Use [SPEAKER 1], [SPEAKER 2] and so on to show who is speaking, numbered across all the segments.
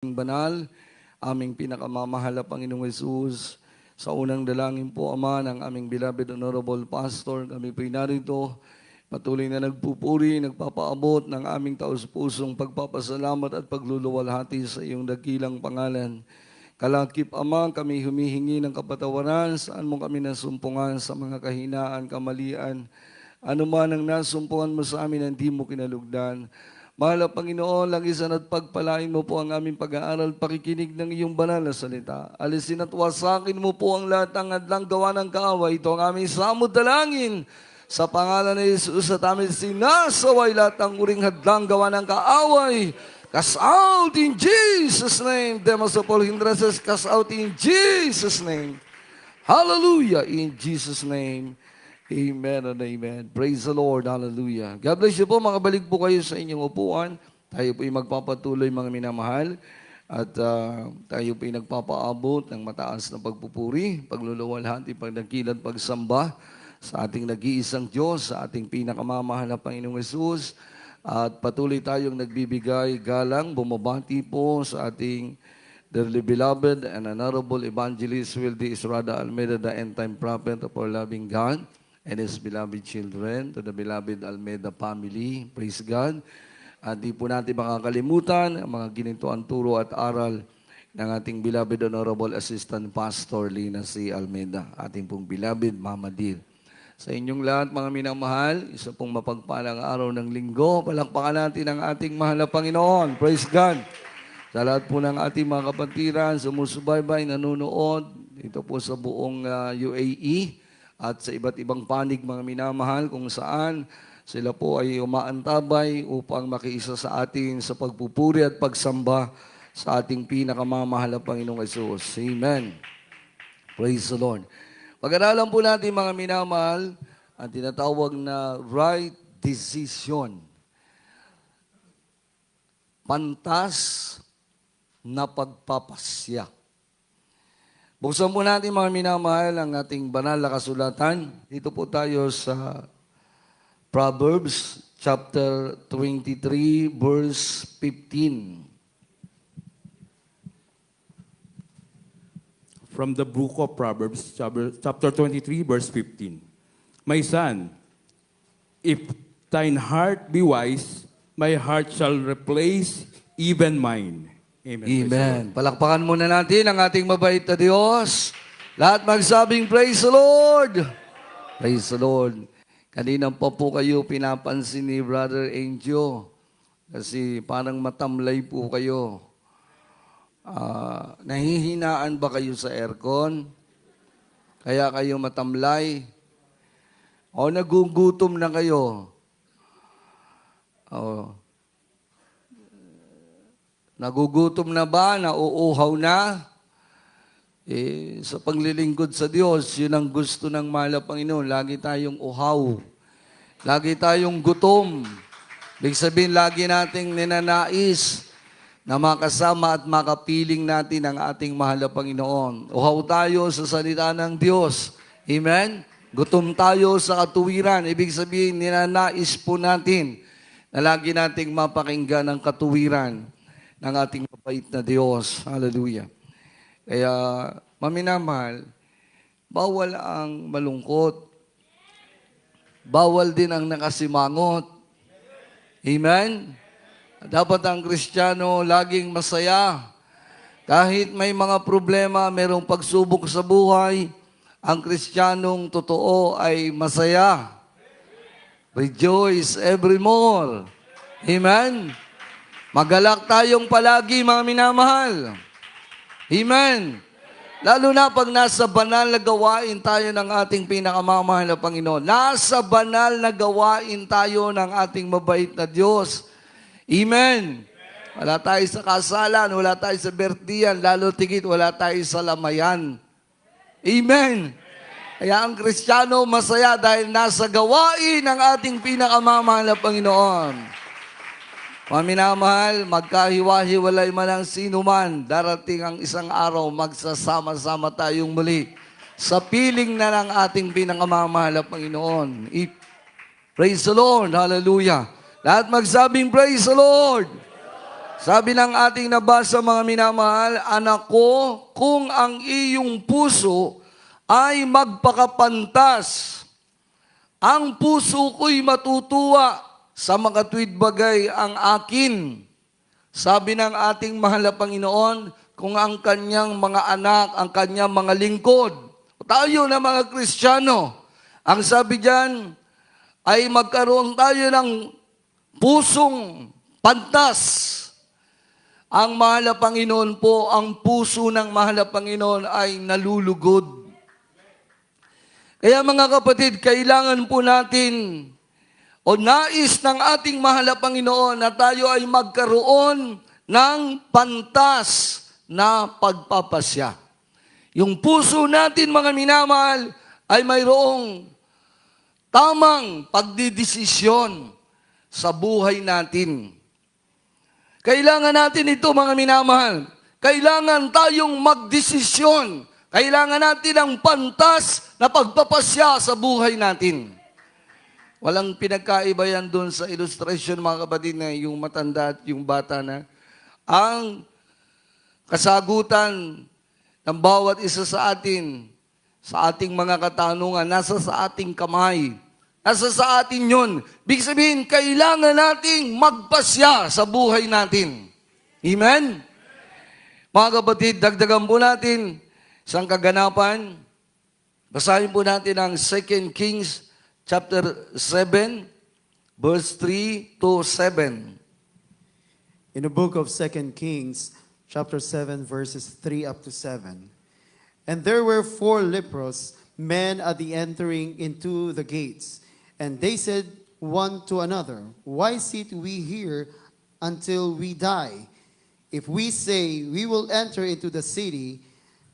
[SPEAKER 1] Banal, aming pinakamamahal na Panginoong Hesus, sa unang dalangin po, Ama, ng aming beloved Honorable Pastor, kami po narito, patuloy na nagpupuri, nagpapaabot ng aming taus-pusong pagpapasalamat at pagluluwalhati sa iyong dakilang pangalan. Kalakip, Ama, kami humihingi ng kapatawaran, saan mo kami nasumpungan sa mga kahinaan, kamalian, ano man ang nasumpungan mo sa amin, hindi mo kinalugdan. Mahal na Panginoon, langisan at pagpalain mo po ang aming pag-aaral, pakikinig ng iyong banal na salita. Alisin at wasakin mo po ang lahat ng adlang gawa ng kaaway. Ito ang aming samod dalangin. Sa pangalan ni Jesus at amin sinasaway lahat ng uring hadlang gawa ng kaaway. Cast out in Jesus' name. Demos of all hindrances, cast out in Jesus' name. Hallelujah, in Jesus' name. Amen and amen. Praise the Lord. Hallelujah. God bless you po. Makabalik po kayo sa inyong upuan. Tayo po magpapatuloy mga minamahal. At tayo po nagpapaabot ng mataas na pagpupuri, pagluluwalhati, pagdakilan, pagsamba sa ating nag-iisang Diyos, sa ating pinakamamahal na Panginoong Hesus. At patuloy tayong nagbibigay galang, bumabati po sa ating dearly beloved and honorable evangelist Wildy Israda Almeida, the end-time prophet of our loving God and His beloved children, to the beloved Almeida family. Praise God. At di po natin makakalimutan ang mga ginintuan turo at aral ng ating beloved Honorable Assistant Pastor Lina C. Almeida, ating pong beloved Mama Dear. Sa inyong lahat, mga minamahal, isa pong mapagpalang araw ng linggo. Palakpakan natin ang ating mahal na Panginoon. Praise God. Sa lahat po ng ating mga kapatiran, sumusubaybay, nanonood, ito po sa buong UAE, at sa iba't ibang panig mga minamahal kung saan sila po ay umaantabay upang makiisa sa atin sa pagpupuri at pagsamba sa ating pinakamamahal na Panginoong Hesus. Amen. Praise the Lord. Pag-aralan po natin mga minamahal ang tinatawag na right decision. Pantas na pagpapasya. Buksan po natin mga minamahal ang ating banal na kasulatan. Dito po tayo sa Proverbs chapter 23 verse 15.
[SPEAKER 2] From the book of Proverbs chapter 23 verse 15. My son, if thine heart be wise, my heart shall replace even mine. Amen.
[SPEAKER 1] Amen. Palakpakan muna natin ang ating mabait na Diyos. Lahat magsabing, praise the Lord. Praise the Lord. Kanina pa po kayo pinapansin ni Brother Angel kasi parang matamlay po kayo. Nahihinaan ba kayo sa aircon? Kaya kayo matamlay? O nagugutom na kayo? Nagugutom na ba? Nauuhaw na? Sa paglilingkod sa Diyos, yun ang gusto ng mahal na Panginoon. Lagi tayong uhaw. Lagi tayong gutom. Ibig sabihin, lagi nating ninanais na makasama at makapiling natin ang ating mahal na Panginoon. Uhaw tayo sa salita ng Diyos. Amen? Gutom tayo sa katuwiran. Ibig sabihin, ninanais po natin na lagi nating mapakinggan ang katuwiran ng ating mabait na Diyos. Hallelujah. Kaya, maminamahal, bawal ang malungkot. Bawal din ang nakasimangot. Amen? Dapat ang Kristiyano laging masaya. Kahit may mga problema, mayroong pagsubok sa buhay, ang Kristiyanong totoo ay masaya. Rejoice evermore. Amen? Magalak tayong palagi, mga minamahal. Amen. Lalo na pag nasa banal na gawain tayo ng ating pinakamamahal na Panginoon. Nasa banal na gawain tayo ng ating mabait na Diyos. Amen. Wala tayo sa kasalan, wala tayo sa bertian, lalo tigit wala tayo sa lamayan. Amen. Kaya ang Kristiyano masaya dahil nasa gawain ng ating pinakamamahal na Panginoon. Mga minamahal, magkahiwa-hiwalay man ang sino man, darating ang isang araw, magsasama-sama tayong muli sa piling na ng ating pinakamamahal na Panginoon. Praise the Lord. Hallelujah. Lahat magsabing, praise the Lord. Sabi ng ating nabasa mga minamahal, anak ko, kung ang iyong puso ay magpakapantas, ang puso ko'y matutuwa sa mga tuwid bagay ang akin. Sabi ng ating mahal na Panginoon, kung ang kanyang mga anak, ang kanyang mga lingkod, tayo na mga Kristiyano, ang sabi diyan ay magkaroon tayo ng pusong pantas. Ang mahal na Panginoon po, ang puso ng mahal na Panginoon ay nalulugod. Kaya mga kapatid, kailangan po natin o nais ng ating mahal na Panginoon na tayo ay magkaroon ng pantas na pagpapasya. Yung puso natin mga minamahal ay mayroong tamang pagdidesisyon sa buhay natin. Kailangan natin ito mga minamahal. Kailangan tayong magdesisyon. Kailangan natin ang pantas na pagpapasya sa buhay natin. Walang pinagkaiba yan doon sa illustration mga kapatid na yung matanda at yung bata na ang kasagutan ng bawat isa sa atin, sa ating mga katanungan, nasa sa ating kamay. Nasa sa atin yun. Big sabihin, kailangan nating magpasya sa buhay natin. Amen? Mga kapatid, dagdagan po natin isang kaganapan. Basahin po natin ang 2 Kings chapter 7, verse 3 to 7.
[SPEAKER 3] In the book of 2 Kings, chapter 7, verses 3 up to 7. And there were 4 leprous men at the entering into the gates. And they said one to another, why sit we here until we die? If we say we will enter into the city,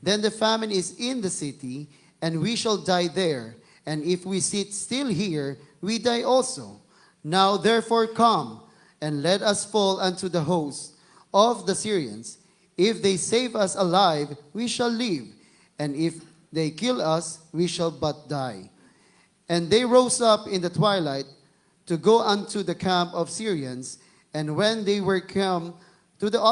[SPEAKER 3] then the famine is in the city, and we shall die there. And if we sit still here, we die also. Now therefore come, and let us fall unto the host of the Syrians. If they save us alive, we shall live. And if they kill us, we shall but die. And they rose up in the twilight to go unto the camp of Syrians. And when they were come to the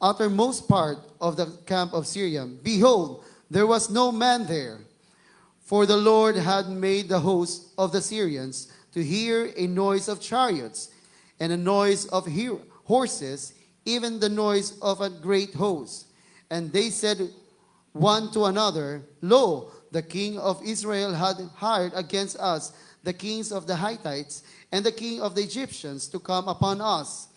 [SPEAKER 3] uttermost part of the camp of Syria, behold, there was no man there. For the Lord had made the host of the Syrians to hear a noise of chariots, and a noise of horses, even the noise of a great host. And they said one to another, lo, the king of Israel had hired against us the kings of the Hittites and the king of the Egyptians to come upon us.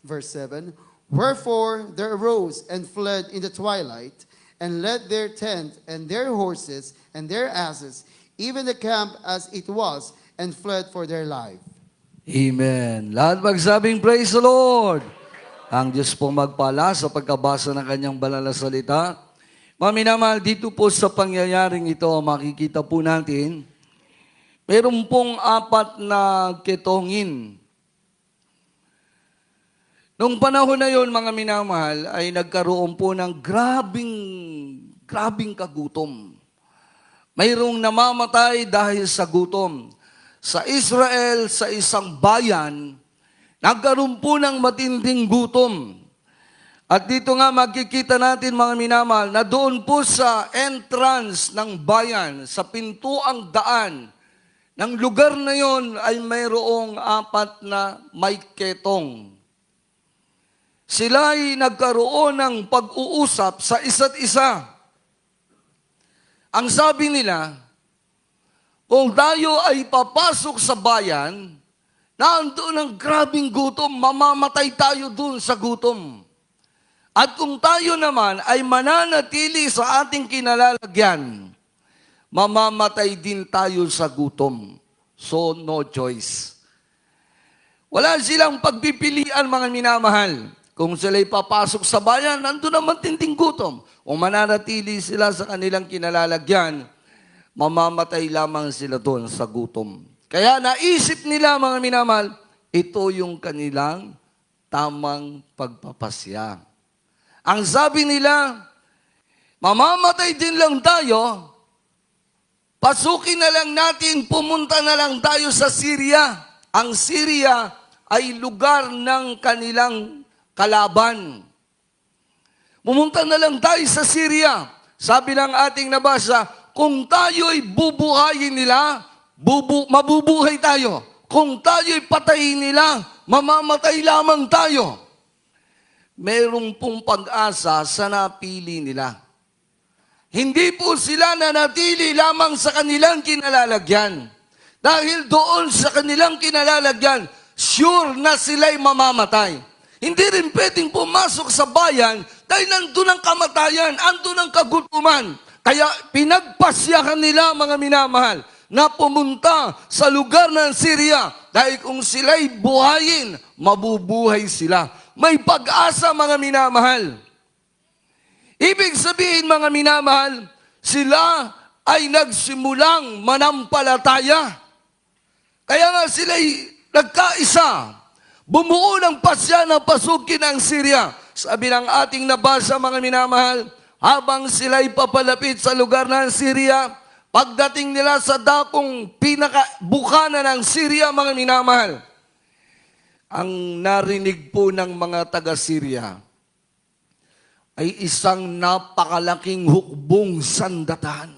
[SPEAKER 3] Verse 7, wherefore they arose and fled in the twilight, and led their tent and their horses and their asses, even the camp as it was, and fled for their life.
[SPEAKER 1] Amen. Lahat magsabing praise the Lord. Ang Diyos po magpala sa pagkabasa ng kanyang banal na salita. Mga minamahal, dito po sa pangyayaring ito, makikita po natin, meron pong 4 na ketongin. Noong panahon na yon, mga minamahal, ay nagkaroon po ng grabing kagutom. Mayroong namamatay dahil sa gutom. Sa Israel, sa isang bayan, nagkaroon po ng matinding gutom. At dito nga makikita natin mga minamahal na doon po sa entrance ng bayan, sa pintuang daan ng lugar na yon ay mayroong 4 na may ketong. Sila ay nagkaroon ng pag-uusap sa isa't isa. Ang sabi nila, kung tayo ay papasok sa bayan, na andoon ang grabing gutom, mamamatay tayo doon sa gutom. At kung tayo naman ay mananatili sa ating kinalalagyan, mamamatay din tayo sa gutom. So, no choice. Wala silang pagpipilian, mga minamahal. Kung sila'y papasok sa bayan, nandun naman tinding gutom. O mananatili sila sa kanilang kinalalagyan, mamamatay lamang sila doon sa gutom. Kaya naisip nila, mga minamahal, ito yung kanilang tamang pagpapasya. Ang sabi nila, mamamatay din lang tayo, pasukin na lang natin, pumunta na lang tayo sa Syria. Ang Syria ay lugar ng kanilang kalaban. Pumunta na lang tayo sa Syria. Sabi ng ating nabasa, kung tayo'y bubuhayin nila, mabubuhay tayo. Kung tayo'y patayin nila, mamamatay lamang tayo. Merong pong pag-asa sa napili nila. Hindi po sila nanatili lamang sa kanilang kinalalagyan. Dahil doon sa kanilang kinalalagyan, sure na sila'y mamamatay. Hindi rin pwedeng pumasok sa bayan dahil nandun ang kamatayan, andun ang kagutuman. Kaya pinagpasyahan nila, mga minamahal, na pumunta sa lugar ng Syria dahil kung sila'y buhayin, mabubuhay sila. May pag-asa, mga minamahal. Ibig sabihin, mga minamahal, sila ay nagsimulang manampalataya. Kaya nga sila'y nagkaisa. Bumuo ng pasya na pasukin ang Syria. Sabi ng ating nabasa, mga minamahal, habang sila'y papalapit sa lugar ng Syria, pagdating nila sa dakong pinakabukana ng Syria, mga minamahal, ang narinig po ng mga taga-Syria ay isang napakalaking hukbong sandatan.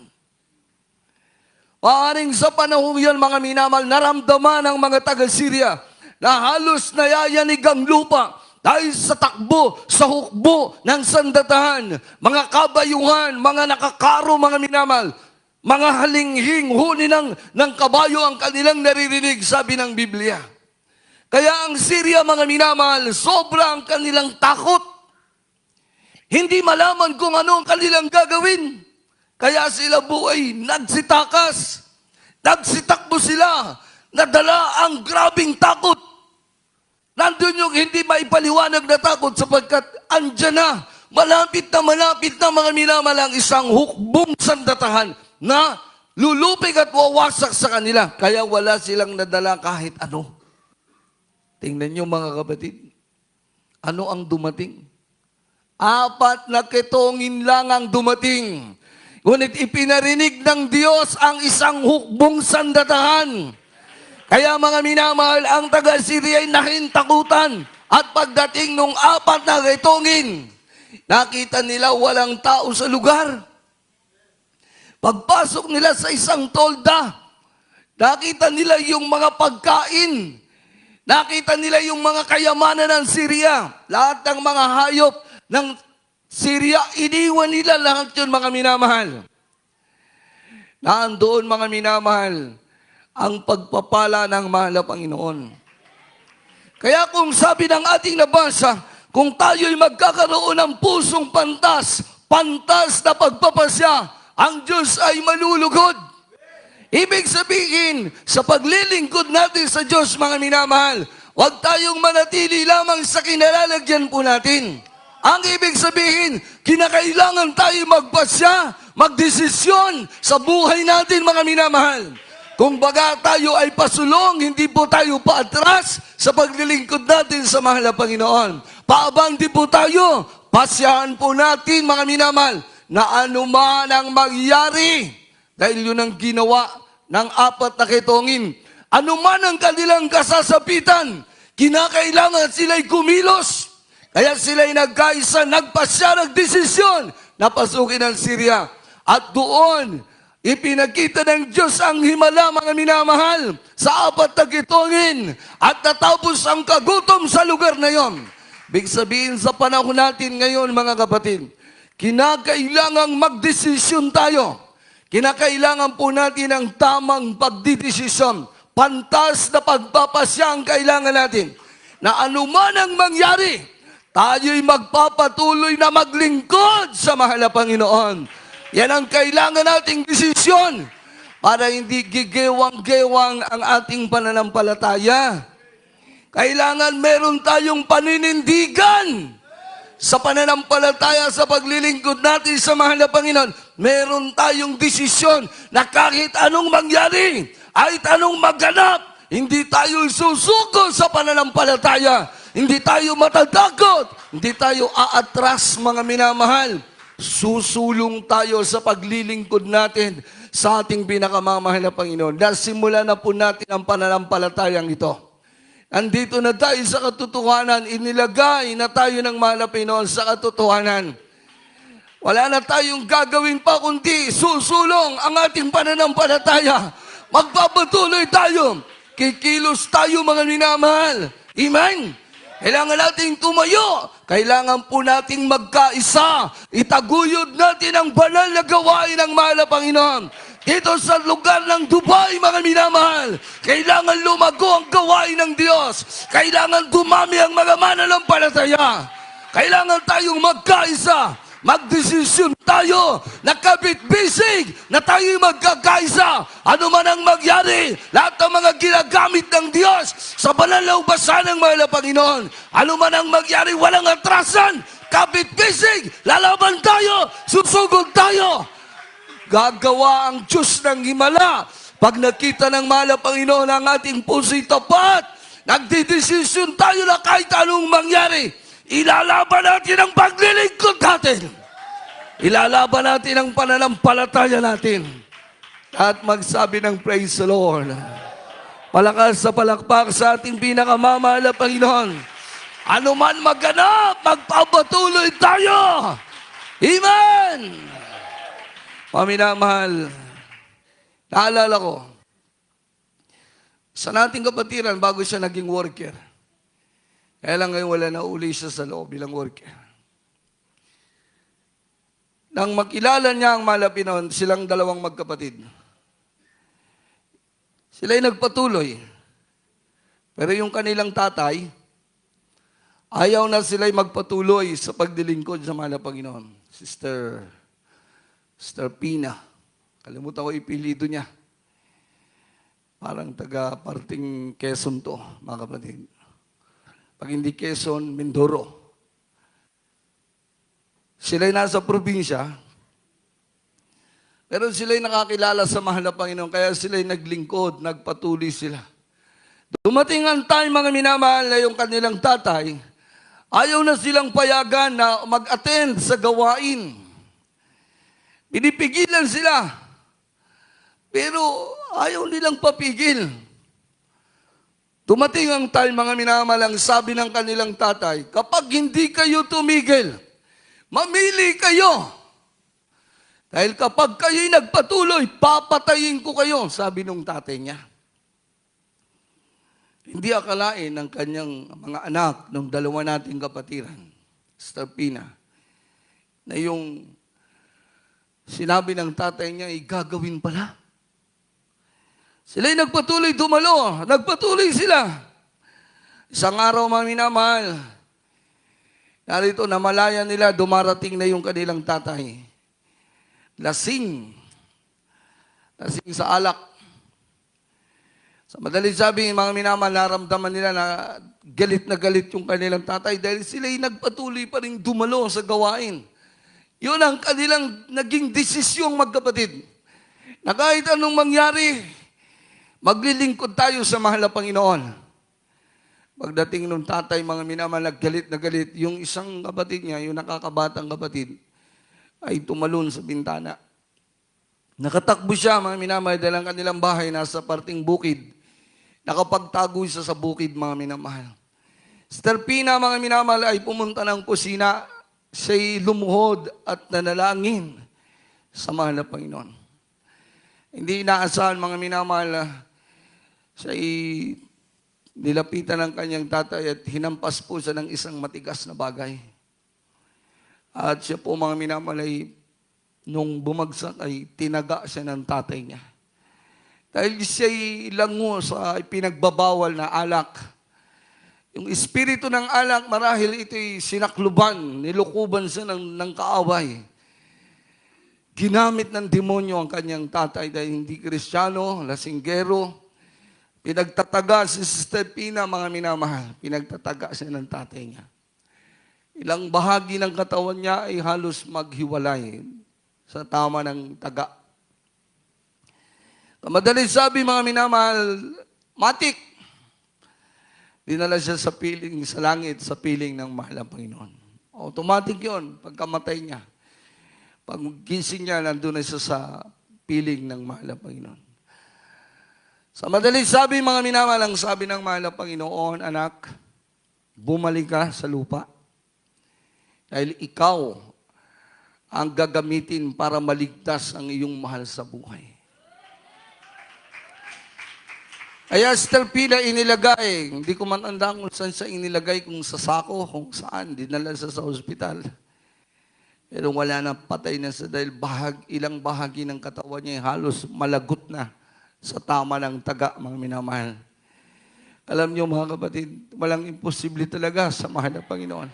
[SPEAKER 1] Maaring sa panahon yan, mga minamahal, naramdaman ng mga taga-Syria na halos nayayanig ang lupa dahil sa takbo, sa hukbo ng sandatahan, mga kabayuhan, mga nakakaro, mga minamahal, mga halinghing, huni ng kabayo ang kanilang naririnig, sabi ng Biblia. Kaya ang Syria, mga minamahal, sobra ang kanilang takot. Hindi malaman kung ano ang kanilang gagawin. Kaya sila buhay nagsitakas. Nagsitakbo sila. Nadala ang grabing takot. Nandun yung hindi maipaliwanag na takot sapagkat andyan na, malapit na mga minamalang isang hukbong sandatahan na lulupig at wawasak sa kanila. Kaya wala silang nadala kahit ano. Tingnan nyo, mga kapatid, ano ang dumating? 4 na ketongin lang ang dumating. Ngunit ipinarinig ng Diyos ang isang hukbong sandatahan. Kaya mga minamahal, ang taga-Syria ay nakintakutan. At pagdating nung 4 na ketongin, nakita nila walang tao sa lugar. Pagpasok nila sa isang tolda, nakita nila yung mga pagkain. Nakita nila yung mga kayamanan ng Syria. Lahat ng mga hayop ng Syria, iniwan nila lahat yun, mga minamahal. Naandoon, mga minamahal, ang pagpapala ng mahal na Panginoon. Kaya kung sabi ng ating nabasa, kung tayo'y magkakaroon ng pusong pantas na pagpapasya, ang Diyos ay malulugod. Ibig sabihin, sa paglilingkod natin sa Diyos, mga minamahal, huwag tayong manatili lamang sa kinalalagyan po natin. Ang ibig sabihin, kinakailangan tayo magpasya, magdesisyon sa buhay natin, mga minamahal. Kung baga tayo ay pasulong, hindi po tayo paatras sa paglilingkod natin sa mahal na Panginoon. Paabang di po tayo, pasyahan po natin, mga minamahal, na anuman ang magyari, dahil yun ang ginawa ng 4 na ketongin. Anuman ang kanilang kasasapitan, kinakailangan sila'y kumilos. Kaya sila'y nagkaisa, nagpasya, nagdesisyon na pasukin ang Syria. At doon, ipinakita ng Diyos ang himala, mga minamahal, sa 4 na ketongin. At natapos ang kagutom sa lugar na yon. Big sabihin sa panahon natin ngayon, mga kapatid, kinakailangang magdesisyon tayo. Kinakailangan po natin ang tamang pagdidesisyon. Pantas na pagpapasya ang kailangan natin. Na anuman ang mangyari, tayo'y magpapatuloy na maglingkod sa mahal na Panginoon. Yan ang kailangan nating desisyon para hindi gigewang-gewang ang ating pananampalataya. Kailangan meron tayong paninindigan sa pananampalataya sa paglilingkod natin sa mahal na Panginoon. Meron tayong desisyon na kahit anong mangyari, kahit anong maganap, hindi tayo susuko sa pananampalataya. Hindi tayo matatakot. Hindi tayo aatras, mga minamahal. Susulong tayo sa paglilingkod natin sa ating pinakamamahal na Panginoon. Dahil simula na po natin ang pananampalatayang ito. Andito na tayo sa katotohanan. Inilagay na tayo ng mahal na Panginoon sa katotohanan. Wala na tayong gagawin pa kundi susulong ang ating pananampalataya. Magpapatuloy tayo. Kikilos tayo mga minamahal. Amen? Kailangan nating tumayo. Kailangan po nating magkaisa. Itaguyod natin ang banal na gawain ng mahal na Panginoon. Dito sa lugar ng Dubai, mga minamahal, kailangan lumago ang gawain ng Diyos. Kailangan dumami ang mga mananampalataya. Kailangan tayong magkaisa. Magdesisyon tayo, nakabit-bisig na tayo magkakaisa. Ano man ang magyari, lahat ng mga ginagamit ng Diyos sa banal na ubasan ng mahal na Panginoon. Ano man ang magyari, walang atrasan, kabit-bisig, lalaban tayo, susugod tayo. Gagawa ang Diyos ng himala. Pag nakita ng mahal na Panginoon ang ating puso'y tapat, nagdidesisyon tayo na kahit anong mangyari, ilalaban natin ang paglilingkod natin. Ilalaban natin ang pananampalataya natin. At magsabi ng praise the Lord. Palakas sa palakpak sa ating pinakamamahal na Panginoon. Ano man maganap, magpapatuloy tayo. Amen! Paminamahal, naalala ko, sa nating kapatiran bago siya naging worker. Kaya lang ngayon wala na uli siya sa loob bilang worker. Nang makilala niya ang mahal na Panginoon, silang dalawang magkapatid. Sila'y nagpatuloy. Pero yung kanilang tatay, ayaw na sila'y magpatuloy sa pagdilingkod sa mahal na Panginoon. Sister Pina. Kalimutan ko ipilido niya. Parang taga-parting Quezon to, mga kapatid. Pag hindi Quezon, Mindoro. Sila'y nasa probinsya, pero sila'y nakakilala sa mahal na Panginoon, kaya sila'y naglingkod, nagpatuloy sila. Dumating ang time, mga minamahal, na yung kanilang tatay, ayaw na silang payagan na mag-attend sa gawain. Pinipigilan sila, pero ayaw nilang papigil. Dumating ang time, mga minamahal, ang sabi ng kanilang tatay, kapag hindi kayo tumigil, mamili kayo. Dahil kapag kayo'y nagpatuloy, papatayin ko kayo, sabi nung tatay niya. Hindi akalain ng kanyang mga anak, ng dalawa nating kapatiran, Sister Pina, na yung sinabi ng tatay niya, gagawin pala. Sila'y nagpatuloy dumalo, nagpatuloy sila. Isang araw, mga minamahal, narito, namalaya nila, dumarating na yung kanilang tatay. Lasing. Lasing sa alak. Sa madaling sabi, mga minamahal, naramdaman nila na galit yung kanilang tatay dahil sila'y nagpatuloy pa rin dumalo sa gawain. Yun ang kanilang naging desisyong magkapatid. Na kahit anong mangyari, maglilingkod tayo sa mahal na Panginoon. Pagdating nung tatay, mga minamahal, naggalit na galit, yung isang kapatid niya, yung nakakabatang kapatid, ay tumalon sa bintana. Nakatakbo siya, mga minamahal, dahil ang kanilang bahay nasa parting bukid. Nakapagtago siya sa bukid, mga minamahal. Sister Pina, mga minamahal, ay pumunta ng kusina, siya'y lumuhod at nanalangin sa mahal na Panginoon. Hindi inaasahan, mga minamahal, siya'y nilapitan ng kanyang tatay at hinampas po siya ng isang matigas na bagay. At siya po, mga minamalay, nung bumagsak ay tinaga siya ng tatay niya. Dahil siya'y lango sa pinagbabawal na alak. Yung espiritu ng alak, marahil ito'y sinakluban, nilukuban siya ng kaaway. Ginamit ng demonyo ang kanyang tatay dahil hindi Kristiyano, lasinggero. Pinagtataga si Sister Pina, mga minamahal. Pinagtataga siya ng tatay niya. Ilang bahagi ng katawan niya ay halos maghiwalay sa tama ng taga. Madaling sabi, mga minamahal, matik. Dinala siya sa piling, sa langit, sa piling ng mahal ng Panginoon. Automatic yun, pagkamatay niya. Pag gising niya, nandun na siya sa piling ng mahal ng Panginoon. Sa madaling sabi, mga minamahal, ang sabi ng mahal na Panginoon, anak, bumalik ka sa lupa. Dahil ikaw ang gagamitin para maligtas ang iyong mahal sa buhay. Kaya Sister Pila inilagay, hindi ko man andang kung saan siya inilagay, kung sa sako, kung saan, dinala siya sa ospital. Pero wala na, patay na siya dahil ilang bahagi ng katawan niya halos malagot na sa tama ng taga, mga minamahal. Alam niyo mga kapatid, walang imposible talaga sa mahal na Panginoon.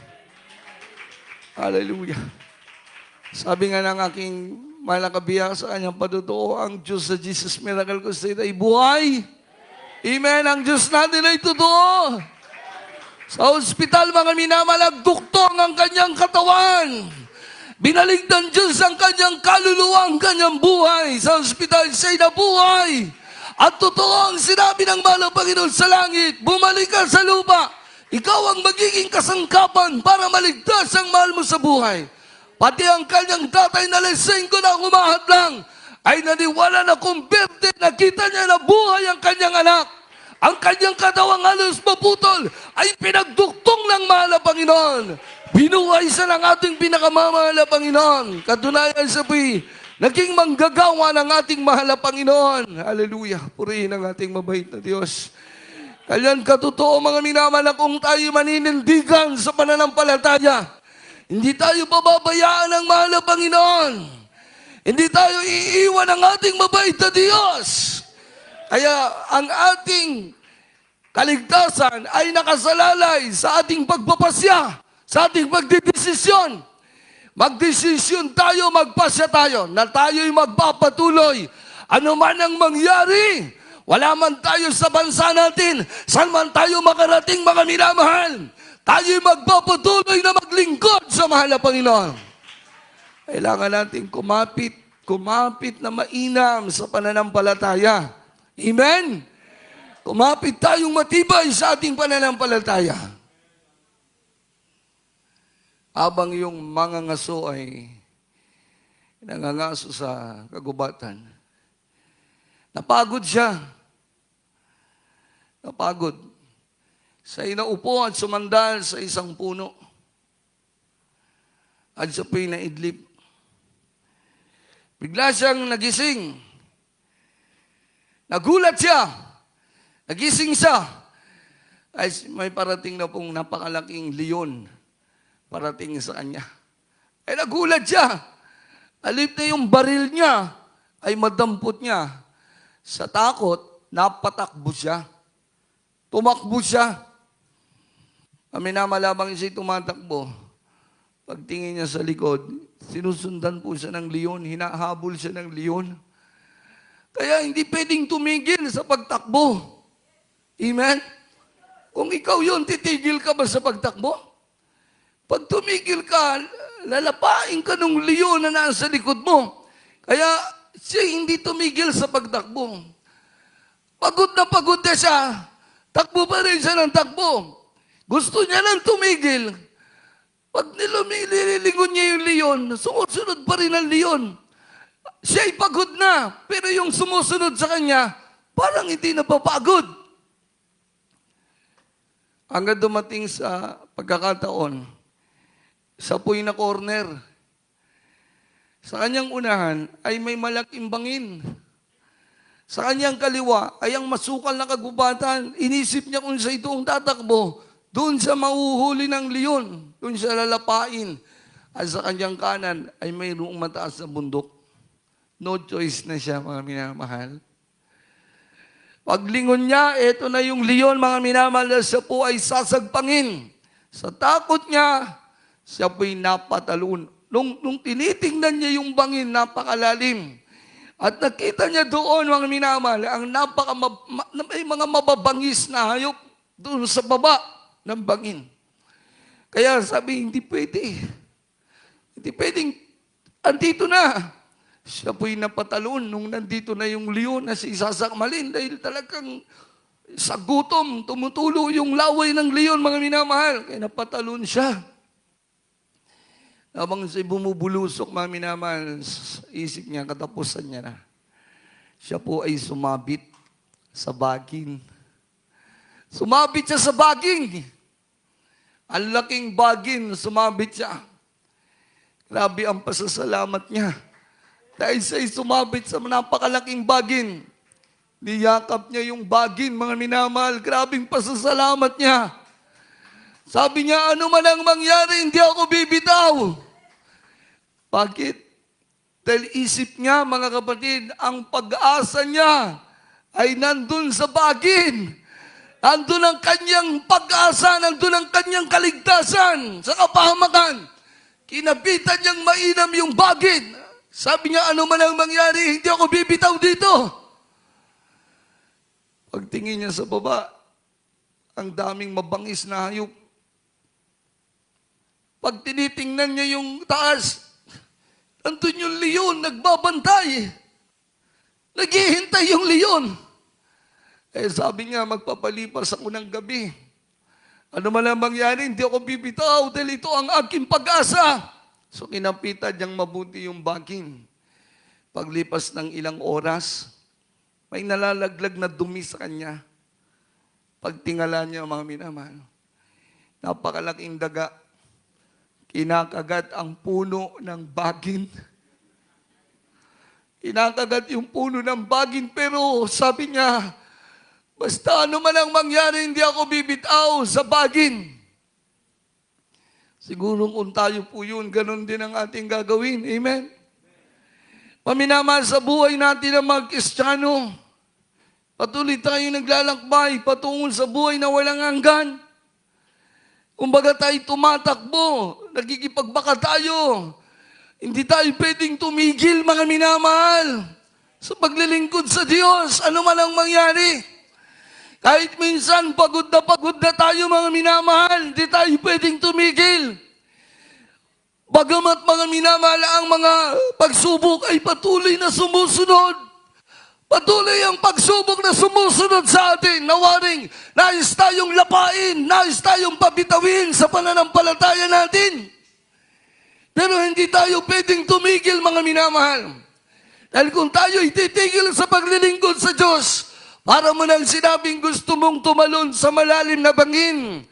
[SPEAKER 1] Hallelujah. Sabi nga ng aking mahal na kabiyak sa kanyang patotoo, ang Diyos sa Jesus Miracle Crusade ay buhay. Amen. Ang Diyos natin ay totoo. Sa ospital, mga minamahal, duktong ang kanyang katawan. Binalig ng Diyos ang kanyang kaluluwa, ang kanyang buhay. Sa ospital, siya'y nabuhay. At totoo ang sinabi ng mahal na Panginoon sa langit, bumalik ka sa lupa. Ikaw ang magiging kasangkapan para maligtas ang mahal mo sa buhay. Pati ang kanyang tatay na lesengko na humahadlang ay naniwala na converted, nakita niya na buhay ang kanyang anak. Ang kanyang katawang halos maputol ay pinagduktong ng mahal na Panginoon. Binuhay siya ng ating pinakamamahal na Panginoon. Katunayan sa naging manggagawa ng ating mahal na Panginoon. Hallelujah. Purihin ang ating mabait na Diyos. Kailan katotoo mga minamahal, kung tayo maninindigan sa pananampalataya, hindi tayo pababayaan ng mahal na Panginoon. Hindi tayo iiwan ng ating mabait na Diyos. Kaya ang ating kaligtasan ay nakasalalay sa ating pagpapasya, sa ating pagdidesisyon. Magdesisyon tayo, magpasya tayo, na tayo'y magpapatuloy. Ano man ang mangyari, wala man tayo sa bansa natin, saan man tayo makarating, mga minamahal, tayo'y magpapatuloy na maglingkod sa mahal na Panginoon. Kailangan natin kumapit na mainam sa pananampalataya. Amen? Kumapit tayong matibay sa ating pananampalataya. Habang yung mga ngaso ay nangangaso sa kagubatan, napagod siya. Napagod. Siya inaupo at sumandal sa isang puno. At siya po'y naidlip. Bigla siyang nagising. Nagulat siya. Nagising siya. Ay may parating na pong napakalaking leon parating sa kanya. Ay nagulat siya. Alip na yung baril niya ay madampot niya. Sa takot, napatakbo siya. Tumakbo siya. Kami na malabang siya tumatakbo. Pagtingin niya sa likod, sinusundan po siya ng leon, hinahabol siya ng leon. Kaya hindi pwedeng tumigil sa pagtakbo. Amen? Kung ikaw yun, titigil ka ba sa pagtakbo? Pag tumigil ka, lalapain ka ng leon na nasa likod mo. Kaya siya hindi tumigil sa pagtakbo. Pagod na siya, takbo pa rin siya ng takbo. Gusto niya lang tumigil. Pag nililingon niya yung leon, sumusunod pa rin ang leon. Siya'y pagod na, pero yung sumusunod sa kanya, parang hindi napapagod. Hanggang dumating sa pagkakataon, sa puy na corner, sa kanyang unahan ay may malaking bangin. Sa kanyang kaliwa ay ang masukal na kagubatan. Inisip niya kung sa itong tatakbo, doon siya mahuhuli ng leon. Doon siya lalapain. At sa kanyang kanan ay mayroong mataas na bundok. No choice na siya, mga minamahal. Paglingon niya, eto na yung leon, mga minamahal, na siya po ay sasagpangin. Sa takot niya, siya po'y napatalon. Nung tinitingnan niya yung bangin, napakalalim. At nakita niya doon, mga minamahal, ang may mga mababangis na hayop doon sa baba ng bangin. Kaya sabi, hindi pwede. Hindi pwedeng, andito na. Siya po'y napatalon nung nandito na yung leon na si sasakmalin dahil talagang sa gutom, tumutulo yung laway ng leon, mga minamahal. Kaya napatalon siya. Habang siya'y bumubulusok, mga minamahal, isip niya, katapusan niya na. Siya po ay sumabit sa baging. Sumabit siya sa baging. Ang laking baging, sumabit siya. Grabe ang pasasalamat niya. Dahil siya'y sumabit sa napakalaking baging. Niyakap niya yung baging, mga minamahal. Grabing pasasalamat niya. Sabi niya, ano man ang mangyari, hindi ako bibitaw. Bakit? Dahil isip niya, mga kapatid, ang pag-asa niya ay nandun sa bagin. Nandun ang kanyang pag-asa, nandun ang kanyang kaligtasan sa kapahamakan. Kinabitan niyang mainam yung bagin. Sabi niya, ano man ang mangyari, hindi ako bibitaw dito. Pagtingin niya sa baba, ang daming mabangis na hayop. Pag tinitingnan niya yung taas, nandun yung leon, nagbabantay. Naghihintay yung leon. Sabi niya, magpapalipas ako ng gabi. Ano man ang mangyari, hindi ako bibitaw dahil ito ang aking pag-asa. So kinapitan niyang mabuti yung baging. Paglipas ng ilang oras, may nalalaglag na dumi sa kanya. Pagtingala niya, mga minamahal, napakalaking daga. Kinakagat ang puno ng bagin. Kinakagat yung puno ng bagin, pero sabi niya, basta ano man ang mangyari, hindi ako bibitaw sa bagin. Siguro kung tayo po yun, ganun din ang ating gagawin. Amen? Paminamahal sa buhay natin na mag-Kristiyano, patuloy tayo naglalakbay patungo sa buhay na walang hanggan. Kumbaga tayo tumatakbo, nagigipagbaka tayo. Hindi tayo pwedeng tumigil, mga minamahal, sa paglilingkod sa Diyos, ano man ang mangyari. Kahit minsan pagod na tayo, mga minamahal, hindi tayo pwedeng tumigil. Bagamat, mga minamahal, ang mga pagsubok ay patuloy na sumusunod. Patuloy ang pagsubok na sumusunod sa atin. Nawaring nais tayong lapain, nais tayong pabitawin sa pananampalataya natin. Pero hindi tayo pwedeng tumigil, mga minamahal. Dahil kung tayo ititigil sa paglilingkod sa Diyos, para mo nang sinabing gusto mong tumalon sa malalim na bangin,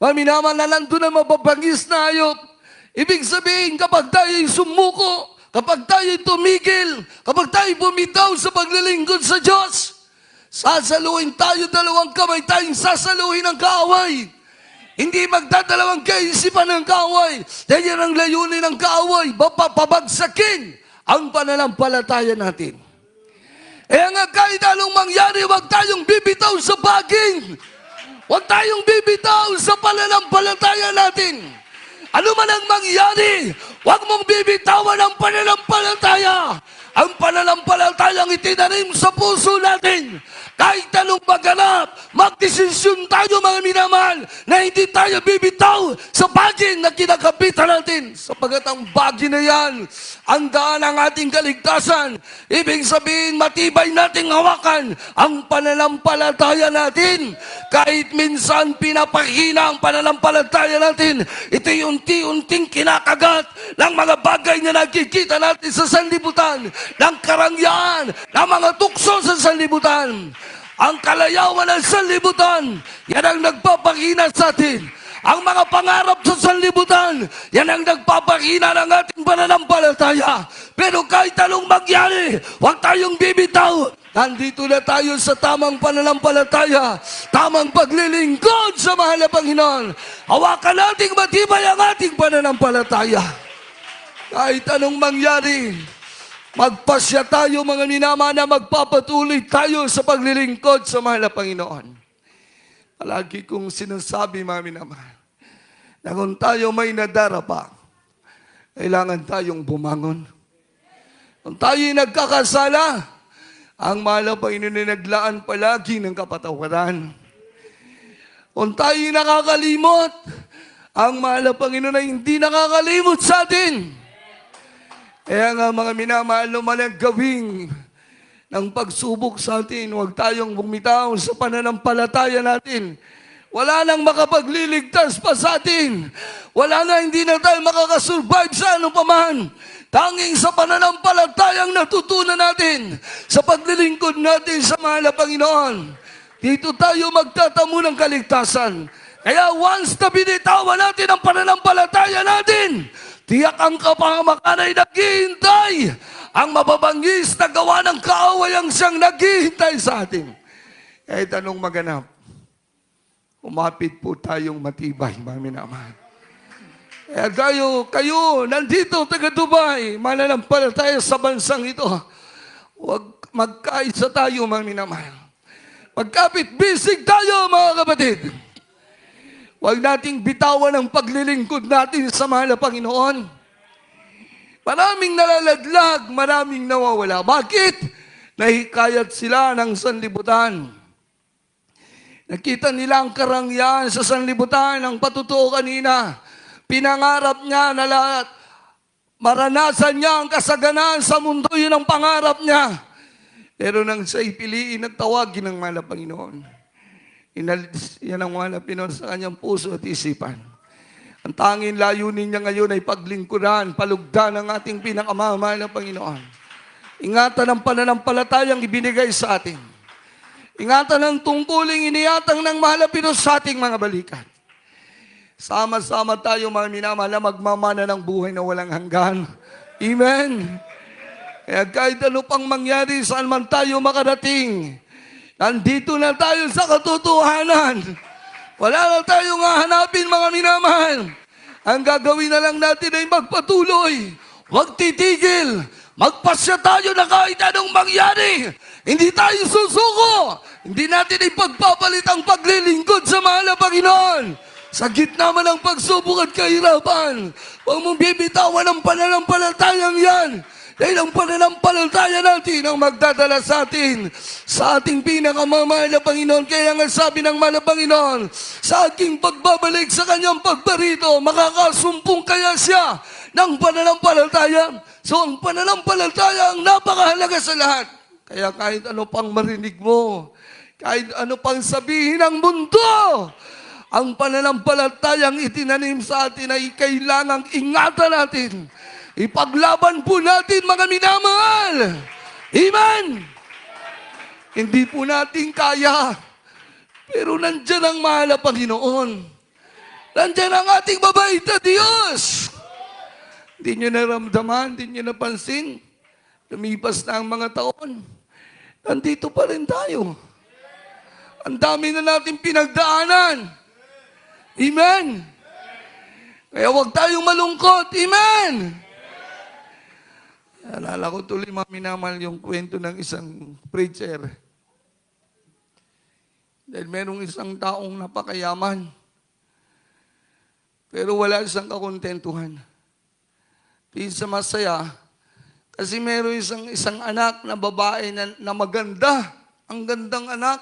[SPEAKER 1] mga minamahal, na nandun na mababangis na hayop. Ibig sabihin, kapag tayo'y sumuko, kapag tayo'y tumigil, kapag tayo'y bumitaw sa paglilingkod sa Diyos, sasaluhin tayo, dalawang kamay tayong sasaluhin ng kaaway. Hindi magdadalawang kaisipan ng kaaway. Dahil yan ang layunin ng kaaway, pabagsakin ang pananampalataya natin. Kaya nga kahit anong mangyari, huwag tayong bibitaw sa baging. Huwag tayong bibitaw sa pananampalataya natin. Ano man ang mangyari, huwag mong bibitawan ang pananampalataya. Ang pananampalatayang itinanim sa puso natin. Kahit anong maganap, magdesisyon tayo, mga minamahal, na hindi tayo bibitaw sa bagin na kinakapitan natin. Sapagat ang bagin na yan, ang daan ng ating kaligtasan. Ibig sabihin, matibay nating hawakan ang pananampalataya natin. Kahit minsan pinapahina ang pananampalataya natin, ito'y unti-unting kinakagat ng mga bagay na nakikita natin sa sanlibutan, ng karangyaan, ng mga tukso sa sanlibutan. Ang kalayawan ng sanlibutan, yan ang nagpapahina sa atin. Ang mga pangarap sa sanlibutan, yan ang nagpapahina ng ating pananampalataya. Pero kahit anong mangyari, huwag tayong bibitaw. Nandito na tayo sa tamang pananampalataya, tamang paglilingkod sa mahal na Panginoon. Hawakan nating matibay ang ating pananampalataya. Kahit anong mangyari, magpasya tayo, mga minamahal, na magpapatuloy tayo sa paglilingkod sa mahal na Panginoon. Palagi kong sinasabi, mga minamahal, na kung tayo may nadarapa, kailangan tayong bumangon. Kung tayo'y nagkakasala, ang mahal na Panginoon ay naglaan palagi ng kapatawaran. Kung tayo'y nakakalimot, ang mahal na Panginoon ay hindi nakakalimot sa atin. Kaya nga, mga minamahal, lumalang gawing ng pagsubok sa atin, huwag tayong bumitaw sa pananampalataya natin. Wala nang makapagliligtas pa sa atin. Wala na, hindi na tayo makakasurvive sa ano paman. Tanging sa pananampalatayang natutunan natin sa paglilingkod natin sa mahal na Panginoon, dito tayo magtatamo ng kaligtasan. Kaya once na binitawan natin ang pananampalataya natin, tiyak ang kapahamakan ay naghihintay. Ang mababangis na gawa ng kaaway ang siyang naghihintay sa atin. Kahit anong maganap, umapit po tayong matibay, mga minamahal. Kaya kayo, nandito, taga Dubai, mananampalataya sa bansang ito. Huwag magkaisa tayo, mga minamahal. Magkapit-bisig tayo, mga kapatid. Huwag nating bitawan ang paglilingkod natin sa mahal na Panginoon. Maraming nalalaglag, maraming nawawala. Bakit? Nahikayat sila ng sanlibutan. Nakita nila ang karangyaan sa sanlibutan, ang patutuo kanina. Pinangarap niya na lahat. Maranasan niya ang kasaganaan sa mundo, yun ang pangarap niya. Pero nang siya'y piliin at tawagin ng mahal na Panginoon, inalis yan ang mahal na Panginoon sa kanyang puso at isipan. Ang tanging layunin niya ngayon ay paglingkuran, palugdan ng ating pinakamamahal na Panginoon. Ingatan ang pananampalatayang ibinigay sa atin. Ingatan ang tungkuling iniatang ng mahal na Panginoon sa ating mga balikat. Sama-sama tayo, mga minamahal, na magmamana ng buhay na walang hanggan. Amen. Kaya kahit ano pang mangyari, saan man tayo makarating, nandito na tayo sa katotohanan. Wala na tayong hahanapin, mga minamahal. Ang gagawin na lang natin ay magpatuloy. Huwag titigil. Magpasya tayo na kahit anong mangyari. Hindi tayo susuko. Hindi natin ipagpapalit ang paglilingkod sa mahal na Panginoon. Sa gitna man ng pagsubok at kahirapan, huwag mong bibitawan ang pananampalatayang yan. Dahil ang pananampalataya natin ang magdadala sa atin sa ating pinakamamahal na Panginoon. Kaya nga sabi ng mahal na Panginoon, sa aking pagbabalik sa kanyang pagbarito, makakasumpong kaya siya ng pananampalataya. So ang pananampalataya ang napakahalaga sa lahat. Kaya kahit ano pang marinig mo, kahit ano pang sabihin ng mundo, ang pananampalatayang itinanim sa atin ay kailangang ingatan natin. Ipaglaban po natin, mga minamahal. Amen! Hindi po natin kaya. Pero nandyan ang mahal na Panginoon. Nandyan ang ating mabait na Diyos. Hindi nyo naramdaman, hindi nyo napansin. Lumipas na ang mga taon. Nandito pa rin tayo. Ang dami na natin pinagdaanan. Amen. Kaya huwag tayong malungkot. Amen. Alala ko tuloy, mga minamahal, yung kwento ng isang preacher. Dahil merong isang taong napakayaman. Pero wala siyang kakontentuhan. Di sa masaya. Kasi meron isang anak na babae na maganda. Ang gandang anak.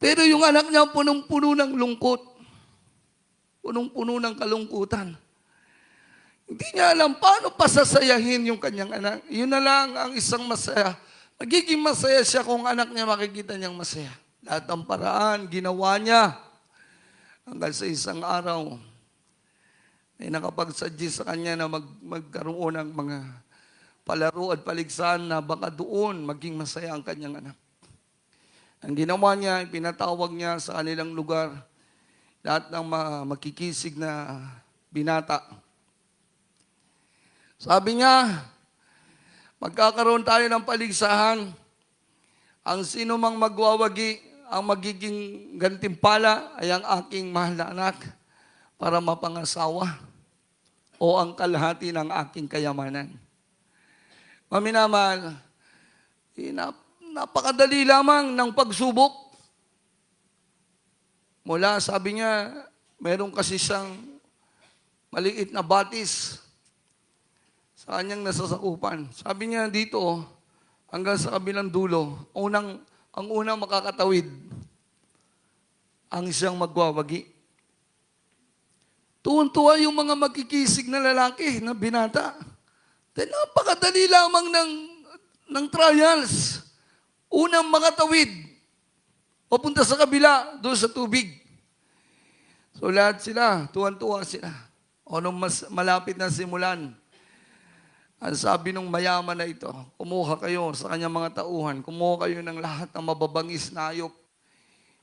[SPEAKER 1] Pero yung anak niya punong-puno ng lungkot. Punong-puno ng kalungkutan. Hindi niya alam paano pasasayahin yung kanyang anak. Yun na lang ang isang masaya. Magiging masaya siya kung anak niya makikita niyang masaya. Lahat ng paraan, ginawa niya. Hanggang sa isang araw, may nakapagsuggest sa kanya na magkaroon ng mga palaro at paligsahan na baka doon maging masaya ang kanyang anak. Ang ginawa niya, pinatawag niya sa kanilang lugar lahat ng makikisig na binata. Sabi niya, magkakaroon tayo ng paligsahan. Ang sino mang magwawagi, ang magiging gantimpala ay ang aking mahal na anak para mapangasawa o ang kalahati ng aking kayamanan. Maminamahal, napakadali lamang ng pagsubok. Mula, sabi niya, meron kasi siyang maliit na batis sa kanyang nasasakupan. Sabi niya dito, hanggang sa kabilang dulo, ang unang makakatawid, ang siyang magwawagi. Tuwan-tuwa yung mga magkikisig na lalaki, na binata. Dahil napakadali lamang ng trials. Unang makatawid, papunta sa kabila, doon sa tubig. So lahat sila, tuwan-tuwa sila. O nung mas malapit na simulan, ang sabi nung mayaman na ito, kumuha kayo sa kanyang mga tauhan, kumuha kayo ng lahat ng mababangis na hayop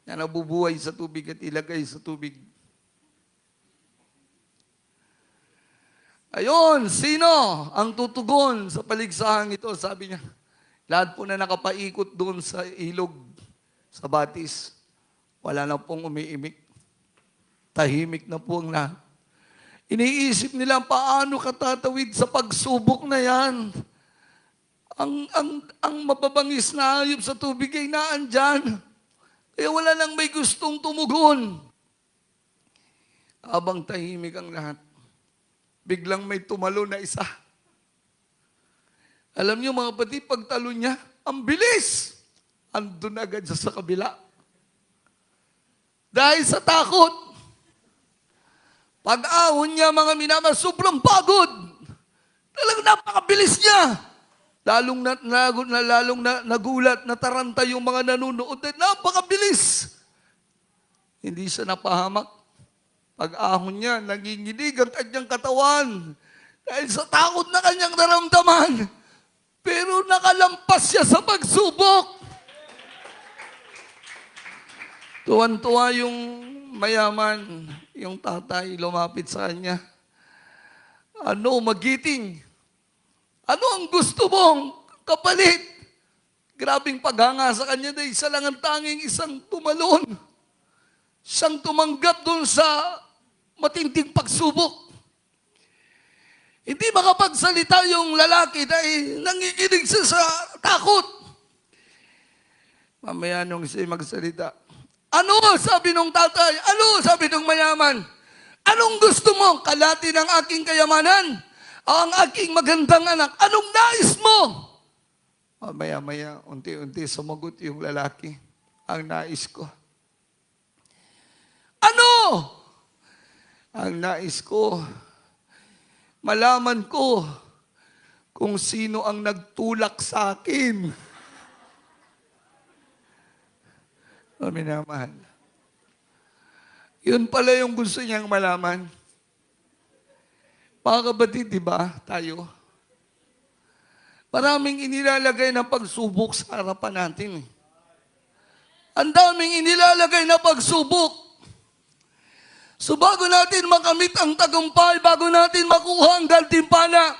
[SPEAKER 1] na nabubuhay sa tubig at ilagay sa tubig. Ayon, sino ang tutugon sa paligsahang ito? Sabi niya, lahat po na nakapaikot doon sa ilog, sa batis, wala na pong umiimik. Tahimik na po ang lahat. Iniisip nila paano katatawid sa pagsubok na yan. Ang mababangis na hayop sa tubig ay naandyan. Kaya wala nang may gustong tumugon. Habang tahimik ang lahat, biglang may tumalo na isa. Alam niyo mga kapatid, pagtalo niya, ang bilis. Andun agad siya sa kabila. Dahil sa takot, pag-ahon niya mga minamahal, sobrang pagod. Talagang napakabilis niya. Lalong nagulat, nataranta yung mga nanunood. Napakabilis. Hindi siya napahamak. Pag-ahon niya, nanginginig ang kanyang katawan. Dahil sa takot na kanyang naramdaman. Pero nakalampas siya sa pagsubok. Tuwan-tuwa yung mayaman, yung tatay, lumapit sa kanya. Ano, magiting? Ano ang gusto mong kapalit? Grabing paghanga sa kanya dahil isa lang ang tanging isang tumalon. Siyang tumanggap doon sa matinding pagsubok. Hindi makapagsalita yung lalaki dahil nanginginig siya sa takot. Mamaya nung siya magsalita, ano? Sabi nung tatay. Ano? Sabi nung mayaman. Anong gusto mo? Kalati ng aking kayamanan? O ang aking magandang anak? Anong nais mo? Maya-maya, unti-unti sumagot yung lalaki. Ang nais ko. Ano? Ang nais ko, malaman ko kung sino ang nagtulak sa akin. Minamahal. Yun pala yung gusto niyang malaman. Mga kapatid, di ba, tayo? Maraming inilalagay na pagsubok sa harapan natin. Ang daming inilalagay na pagsubok. So bago natin makamit ang tagumpay, bago natin makuha ang gantimpala,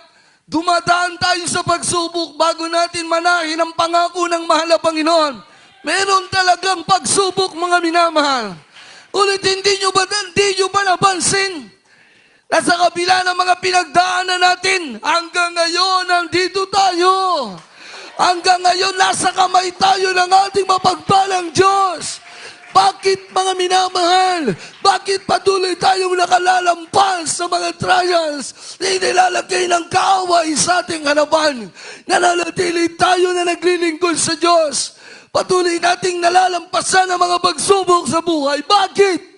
[SPEAKER 1] dumadaan tayo sa pagsubok bago natin manahin ang pangako ng mahal na Panginoon. Meron talagang pagsubok, mga minamahal. Ulit, hindi nyo ba napansin? Nasa kabila ng mga pinagdaanan natin, hanggang ngayon, nandito tayo. Hanggang ngayon, nasa kamay tayo ng ating mapagpalang Diyos. Bakit, mga minamahal? Bakit patuloy tayong nakalalampas sa mga trials na inilalagay ng kaaway sa ating harapan? Nananatili tayo na naglilingkod sa Diyos. Patuloy nating nalalampasan ang mga pagsubok sa buhay. Bakit?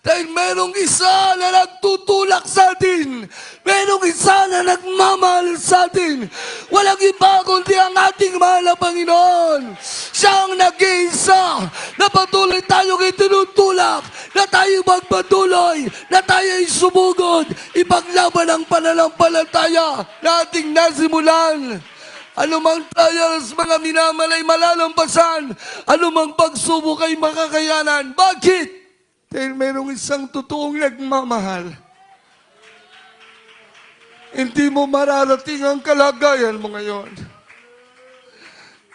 [SPEAKER 1] Dahil merong isa na nagtutulak sa atin. Merong isa na nagmamahal sa atin. Walang iba kundi ang ating mahal na Panginoon. Siya ang nag-iisa na patuloy tayong itinutulak, na tayo magpatuloy, na tayo ay sumugod, ipaglaban ang pananampalataya na ating nasimulan. Anumang trials, mga minamalay, malalampasan. Anumang pagsubok ay makakayanan. Bakit? Dahil mayroong isang totoong nagmamahal. Hindi mo mararating ang kalagayan mo ngayon.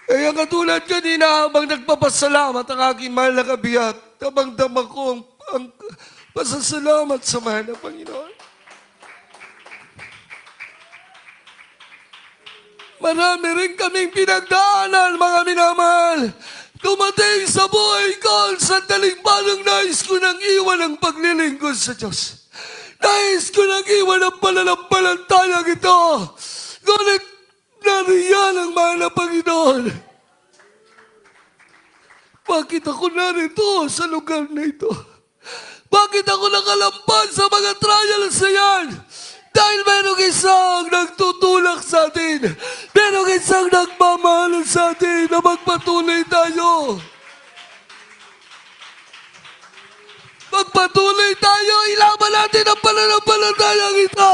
[SPEAKER 1] Kaya katulad kanina, habang nagpapasalamat ang aking mahal na kabiyak, damang-dama ko ang pasasalamat sa mahal na Panginoon. Marami rin kaming pinagdaanan, mga minamahal. Dumating sa buhay ko ang sandaling parang nais ko nang iwan ang paglilingkod sa Diyos. Nais ko nang iwan ang pananampalatayang ito. Ngunit nariyan ang mahal na Panginoon. Bakit ako narito sa lugar na ito? Bakit ako nakalampan sa mga trials na yan? Dahil mayroong isang nagtutulak sa atin. Mayroong isang nagmamahal sa atin na magpatuloy tayo. Magpatuloy tayo, ilaban natin ang pananampalatayang ito.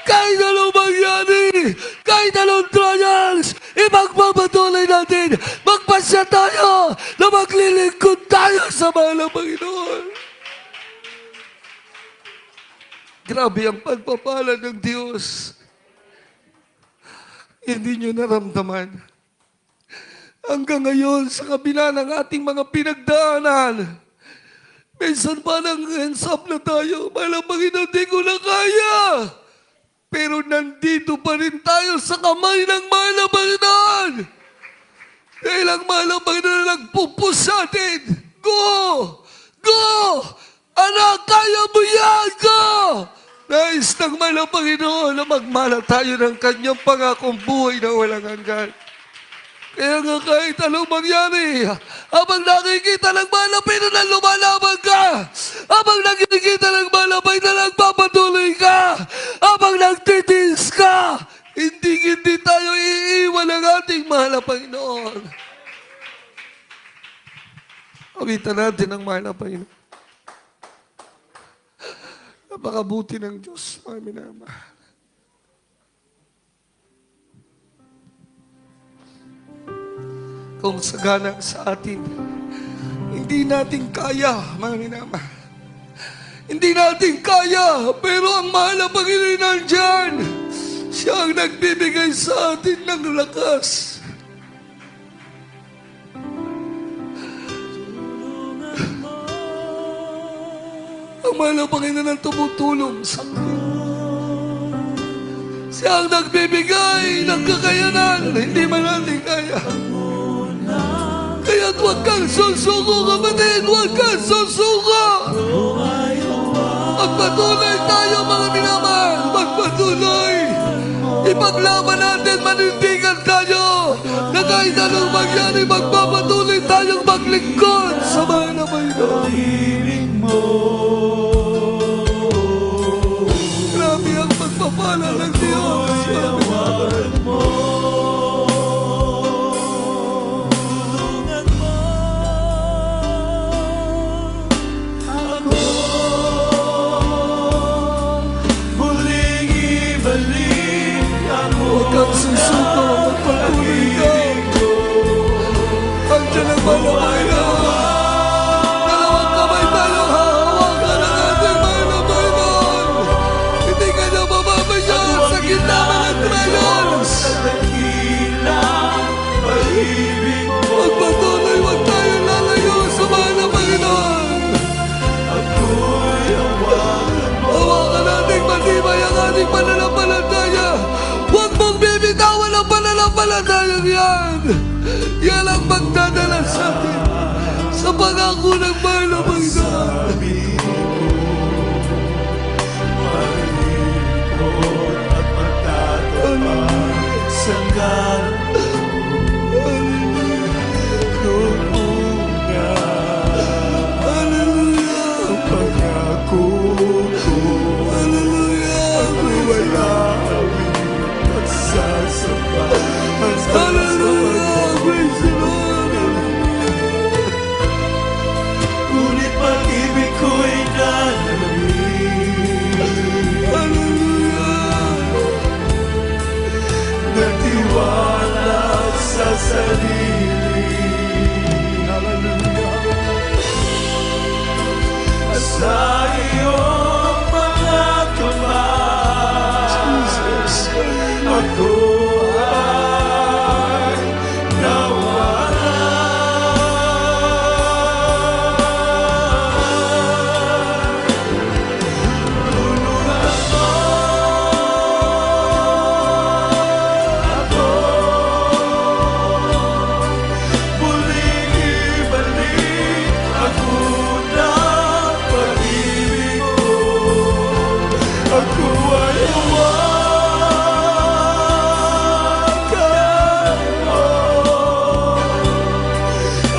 [SPEAKER 1] Kahit anong mangyari, kahit anong trials, ipagpapatuloy natin. Magpasya tayo na maglilingkod tayo sa mahal na Panginoon. Grabe ang pagpapala ng Diyos. Hindi nyo naramdaman. Hanggang ngayon, sa kabila ng ating mga pinagdaanan, minsan parang hands up na tayo. Mahal na Panginoon, di ko na kaya. Pero nandito pa rin tayo sa kamay ng mahal na Panginoon. Dahil ang mahal na Panginoon nagpupus sa atin. Go! Go! Anak, kaya mo yan! Go! Nais ng mahal na Panginoon na magmana tayo ng kanyang pangakong buhay na walang hanggan. Kaya nga kahit anong mangyari, habang nakikita ng mahal na Panginoon na lumalaban ka, habang nakikita ng mahal na Panginoon na nagpapatuloy ka, habang nagtitiis ka, hindi tayo iiwan ng ating mahal na Panginoon. Awitan natin ang mahal na Panginoon. Napakabuti ng Diyos, mga minamahal. Kung sagana sa atin, hindi natin kaya, mga minamahal. Hindi natin kaya, pero ang mahal na Panginoon nandyan. Siya ang nagbibigay sa atin ng lakas. Ang mahal na Panginoon ang tumutulong sa atin. Siya ang nagbibigay ng kakayanan, hindi man natin kaya. Kaya't huwag kang susuko, kapatid, huwag kang susuko. Magpatuloy tayo, mga minamahal, magpatuloy. Ipaglaban natin, manindigan tayo, na kahit anong mangyari, magpapatuloy tayong maglingkod sa mga na Panginoon. Grabe ang pagpapala ng Diyos. Huwag kang susuko, magpatuloy ka. Andiyan ang mahal na Panginoon. Dalawang kamay tayo hahawakan ng ating mahal na Panginoon. Hindi ka na mababayaan sa gitna ng trials. Magpatuloy, huwag tayong lalayo sa mahal na Panginoon. Hawakan natin matibay ang ating pananampalataya. Huwag mong bibitawan ang pananampalatayang yan. Yan ang magdadala sa atin sa pangako ng mahal na Panginoon. Hallelujah! Praise the Lord!
[SPEAKER 4] Ngunit pag-ibig ko'y nalamig.
[SPEAKER 1] Hallelujah!
[SPEAKER 4] Nagtiwala sa sarili. Hallelujah! Sa iyong mga kamay, ako ay nawala. Tulungan mo ako, muling ibalik ang unang pag-ibig ko. Ako ay hawakan mo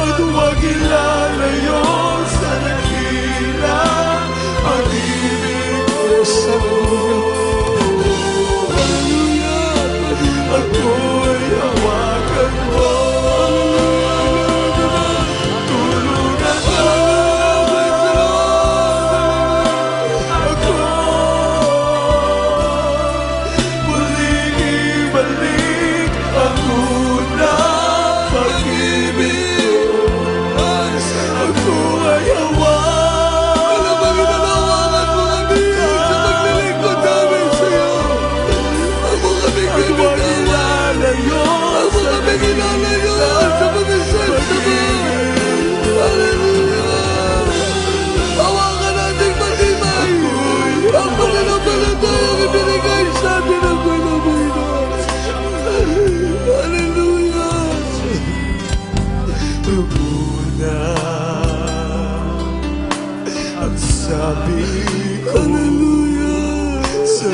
[SPEAKER 4] at huwag ilalayo sa dakila ang ibig ko sa ako'y hawakan mo. Tulungan mo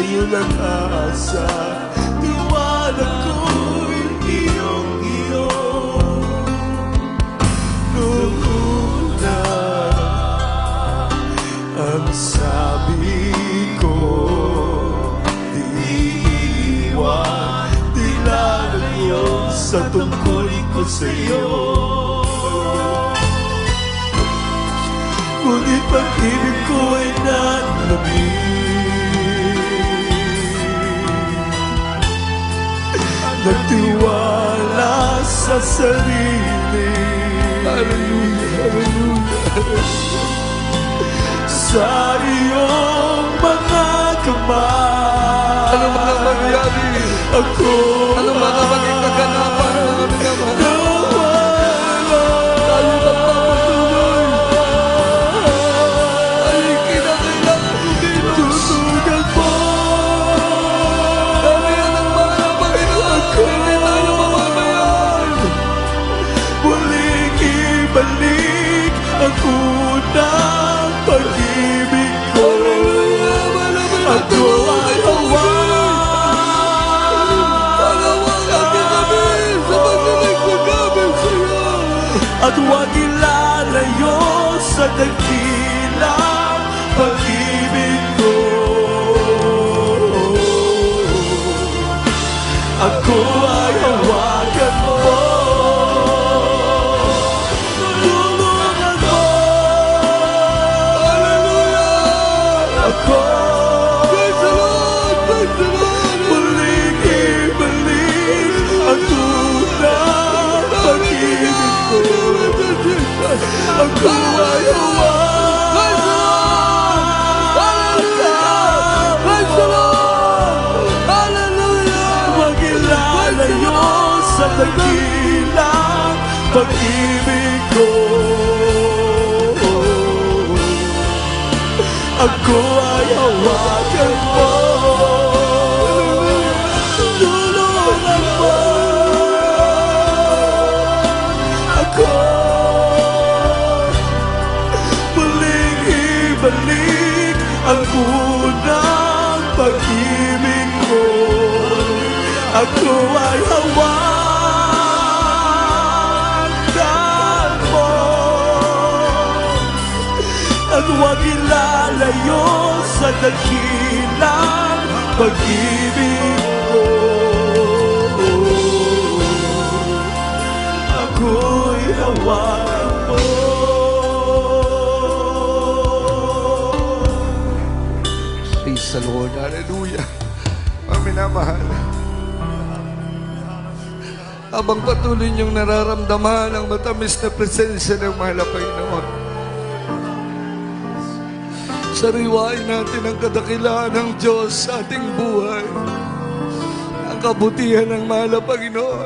[SPEAKER 4] iyong asa, tiwala ko'y iyong-iyo. Noong una, ang sabi ko, di iiwan, di lalayo sa tungkulin ko sa'yo. Ngunit pag-ibig ko ay nanlamig, nagtiwala sa sarili. Hallelujah, hallelujah. Sa iyong mga kamay,
[SPEAKER 1] Ano man ang mangyari?
[SPEAKER 4] ako
[SPEAKER 1] Ano man ang maging kaganapan ng aming Ama?
[SPEAKER 4] nawala.
[SPEAKER 1] Tayo magpapatuloy. Ay, kinakailangan ko dito.
[SPEAKER 4] Tutugan mo
[SPEAKER 1] Dami yan ang mahal ng Panginoon. Hindi tayo mamamayaan.
[SPEAKER 4] muling ibalik ang unang pag-ibig ko. Ako ay
[SPEAKER 1] Panawagan ka kami sa paglilingkod namin sa iyo.
[SPEAKER 4] at huwag ilalayo sa dakilang pag-ibig ko. Ako ay hawakan mo, tulungan mo.
[SPEAKER 1] Hallelujah!
[SPEAKER 4] Ako
[SPEAKER 1] Praise the Lord! Praise the Lord!
[SPEAKER 4] muling ibalik ang unang pag-ibig ko. Ako ay
[SPEAKER 1] Praise the Lord! Hallelujah!
[SPEAKER 4] huwag ilalayo sa dakilang pag-ibig ko. Ako ay hawakan mo, tulungan mo. Ako muling ibalik ang unang pag-ibig ko. Ako ay hawakan mo, at huwag ilalayo sa dakilang pag-ibig ko. Ako'y hawakan mo.
[SPEAKER 1] Praise the Lord. Hallelujah. Ang minamahal. Habang patuloy niyong nararamdaman ang matamis na presensya ng mahal na Panginoon, sariwain natin ang kadakilaan ng Diyos sa ating buhay. Ang kabutihan ng mahal na Panginoon.